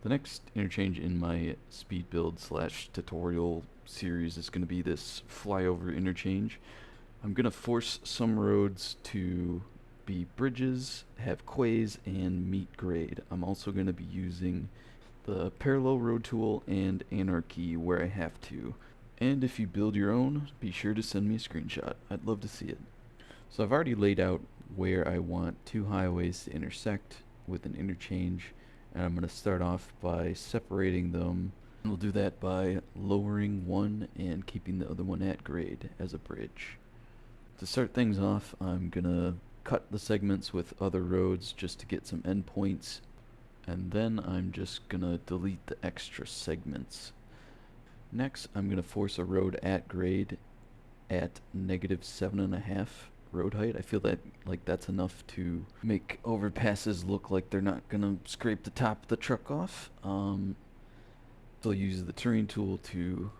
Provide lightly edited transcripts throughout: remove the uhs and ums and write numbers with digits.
The next interchange in my speed build slash tutorial series is going to be this flyover interchange. I'm going to force some roads to be bridges, have quays, and meet grade. I'm also going to be using the parallel road tool and anarchy where I have to. And if you build your own, be sure to send me a screenshot. I'd love to see it. So I've already laid out where I want two highways to intersect with an interchange, and I'm going to start off by separating them. We'll do that by lowering one and keeping the other one at grade as a bridge. To start things off, I'm going to cut the segments with other roads just to get some endpoints, and then I'm just going to delete the extra segments. Next, I'm going to force a road at grade at -7.5 road height. I feel that that's enough to make overpasses look like they're not gonna scrape the top of the truck off. So I'll use the terrain tool to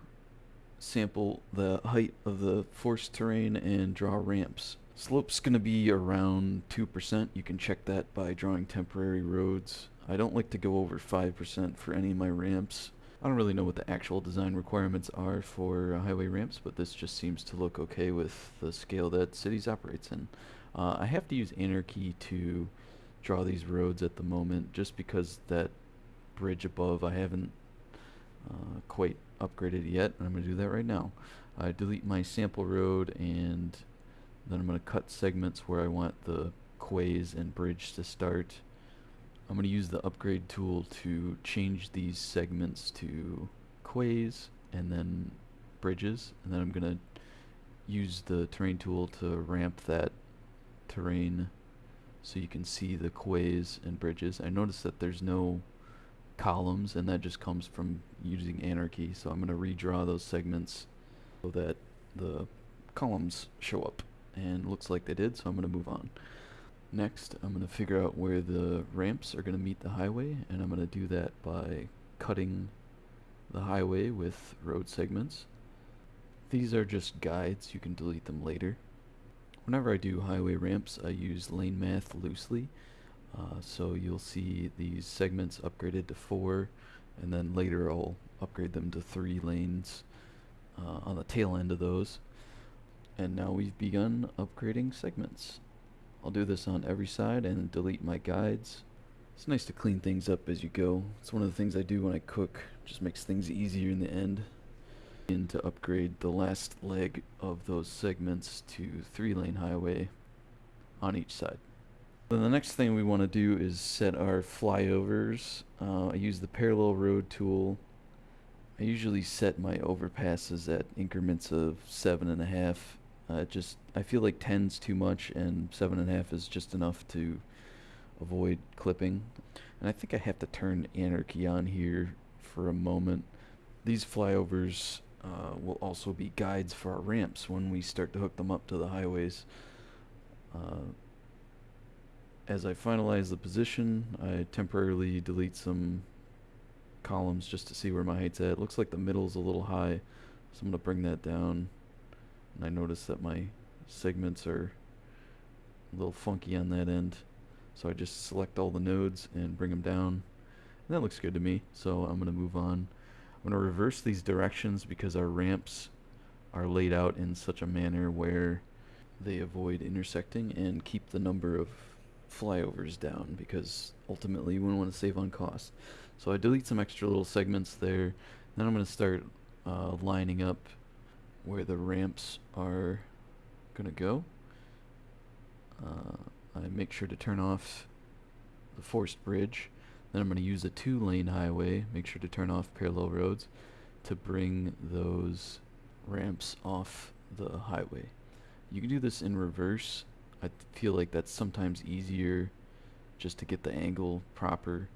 sample the height of the forced terrain and draw ramps. Slope's gonna be around 2%. You can check that by drawing temporary roads. I don't like to go over 5% for any of my ramps. I don't really know what the actual design requirements are for highway ramps, but this just seems to look okay with the scale that cities operates in. I have to use anarchy to draw these roads at the moment, just because that bridge above I haven't quite upgraded yet, and I'm going to do that right now. I delete my sample road, and then I'm going to cut segments where I want the quays and bridge to start. I'm going to use the upgrade tool to change these segments to quays and then bridges, and then I'm going to use the terrain tool to ramp that terrain so you can see the quays and bridges. I notice that there's no columns, and that just comes from using anarchy, so I'm going to redraw those segments so that the columns show up, and it looks like they did, so I'm going to move on. Next, I'm going to figure out where the ramps are going to meet the highway, and I'm going to do that by cutting the highway with road segments. These are just guides, you can delete them later. Whenever I do highway ramps, I use lane math loosely, so you'll see these segments upgraded to 4, and then later I'll upgrade them to 3 lanes on the tail end of those. And now we've begun upgrading segments. I'll do this on every side and delete my guides. It's nice to clean things up as you go. It's one of the things I do when I cook. Just makes things easier in the end. And to upgrade the last leg of those segments to 3-lane highway on each side. Then the next thing we want to do is set our flyovers. I use the parallel road tool. I usually set my overpasses at increments of 7.5. I feel like 10's too much, and 7.5 is just enough to avoid clipping. And I think I have to turn anarchy on here for a moment. These flyovers will also be guides for our ramps when we start to hook them up to the highways. As I finalize the position, I temporarily delete some columns just to see where my height's at. It looks like the middle's a little high, so I'm going to bring that down. And I notice that my segments are a little funky on that end, so I just select all the nodes and bring them down, and that looks good to me, so I'm going to move on. I'm going to reverse these directions because our ramps are laid out in such a manner where they avoid intersecting and keep the number of flyovers down, because ultimately we want to save on cost. So I delete some extra little segments there. Then I'm going to start lining up where the ramps are going to go. I make sure to turn off the forced bridge. Then I'm going to use a 2-lane highway, make sure to turn off parallel roads, to bring those ramps off the highway. You can do this in reverse. I feel like that's sometimes easier just to get the angle proper.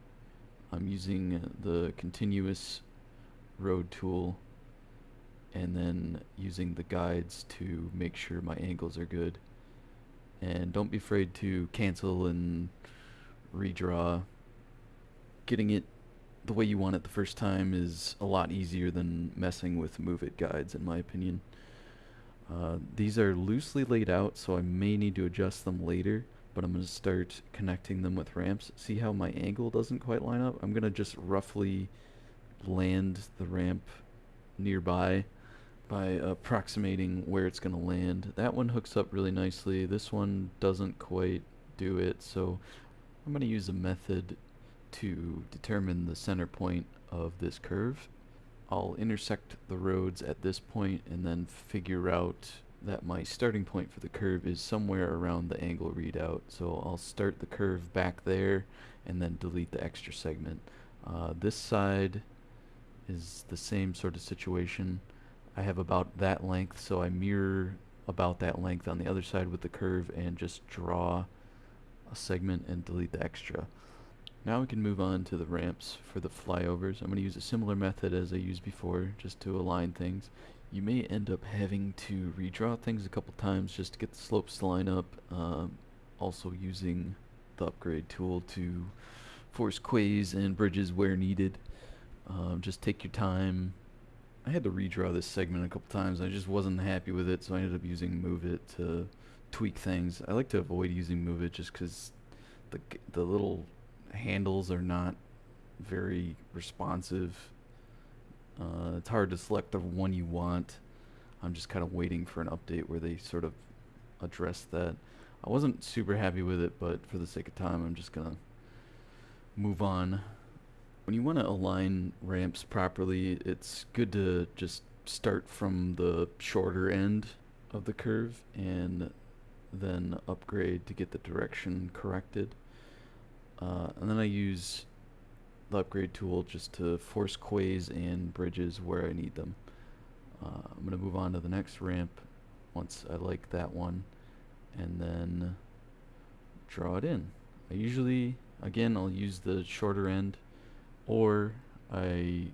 I'm using the continuous road tool and then using the guides to make sure my angles are good. And don't be afraid to cancel and redraw. Getting it the way you want it the first time is a lot easier than messing with move it guides, in my opinion. These are loosely laid out, so I may need to adjust them later, but I'm going to start connecting them with ramps. See how my angle doesn't quite line up? I'm going to just roughly land the ramp nearby by approximating where it's going to land. That one hooks up really nicely. This one doesn't quite do it, so I'm going to use a method to determine the center point of this curve. I'll intersect the roads at this point and then figure out that my starting point for the curve is somewhere around the angle readout. So I'll start the curve back there and then delete the extra segment. This side is the same sort of situation. I have about that length, so I mirror about that length on the other side with the curve and just draw a segment and delete the extra. Now we can move on to the ramps for the flyovers. I'm going to use a similar method as I used before, just to align things. You may end up having to redraw things a couple times just to get the slopes to line up. Also using the upgrade tool to force quays and bridges where needed. Just take your time. I had to redraw this segment a couple times. I just wasn't happy with it, so I ended up using Move It to tweak things. I like to avoid using Move It just because the little handles are not very responsive. It's hard to select the one you want. I'm just kind of waiting for an update where they sort of address that. I wasn't super happy with it, but for the sake of time, I'm just gonna move on. When you want to align ramps properly, it's good to just start from the shorter end of the curve and then upgrade to get the direction corrected. And then I use the upgrade tool just to force quays and bridges where I need them. I'm going to move on to the next ramp once I like that one, and then draw it in. I usually, again, I'll use the shorter end, or I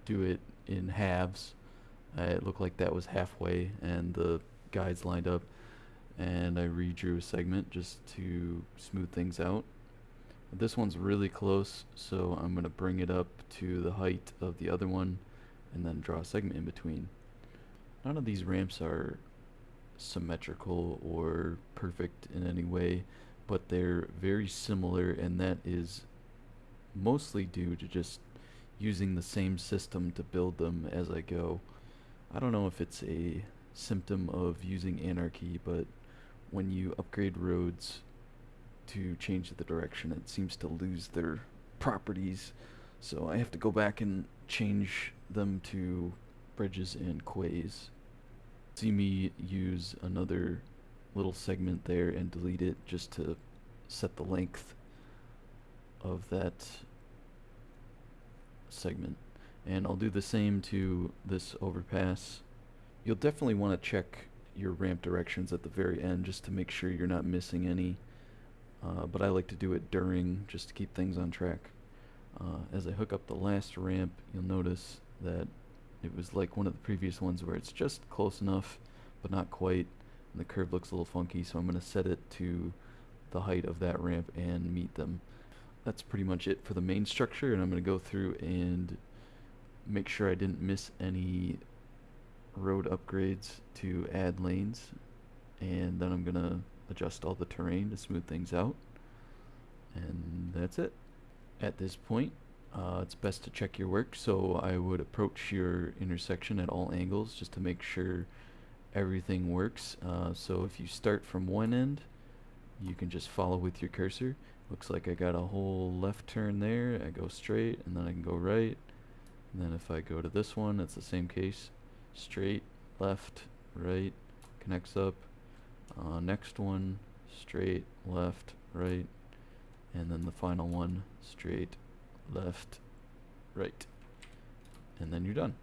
do it in halves. It looked like that was halfway and the guides lined up, and I redrew a segment just to smooth things out. This one's really close, so I'm going to bring it up to the height of the other one and then draw a segment in between. None of these ramps are symmetrical or perfect in any way, but they're very similar, and that is mostly due to just using the same system to build them as I go. I don't know if it's a symptom of using anarchy, but when you upgrade roads to change the direction, it seems to lose their properties, so I have to go back and change them to bridges and quays. See me use another little segment there and delete it just to set the length of that segment. And I'll do the same to this overpass. You'll definitely want to check your ramp directions at the very end just to make sure you're not missing any. But I like to do it during, just to keep things on track. As I hook up the last ramp, you'll notice that it was like one of the previous ones where it's just close enough, but not quite, and the curve looks a little funky, so I'm going to set it to the height of that ramp and meet them. That's pretty much it for the main structure, and I'm going to go through and make sure I didn't miss any road upgrades to add lanes, and then I'm going to adjust all the terrain to smooth things out, and that's it. At this point, it's best to check your work, so I would approach your intersection at all angles just to make sure everything works. So if you start from one end, you can just follow with your cursor. Looks like I got a whole left turn there. I go straight, and then I can go right, and then if I go to this one, it's the same case. Straight, left, right, connects up. Next one, straight, left, right, and then the final one, straight, left, right, and then you're done.